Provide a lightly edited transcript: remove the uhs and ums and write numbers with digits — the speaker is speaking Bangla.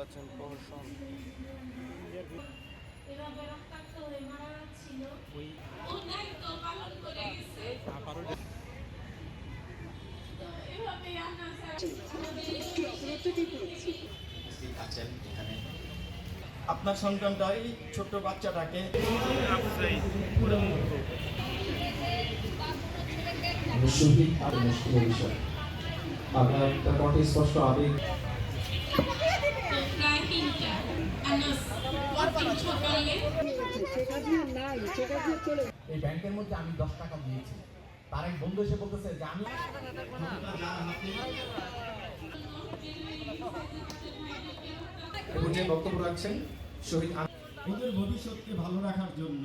পাচ্ছেন প্রহসন। আপনার সন্তানটাই ছোট্ট বাচ্চাটাকে আপনার কণ্ঠে স্পষ্ট আবেগ। এই ব্যাংকের মধ্যে আমি 10 টাকা দিয়েছি, তার এক বন্ধু এসে বলতেছে যে আমি বক্তব্য রাখছেন শহীদ ওদের ভবিষ্যৎকে ভালো রাখার জন্য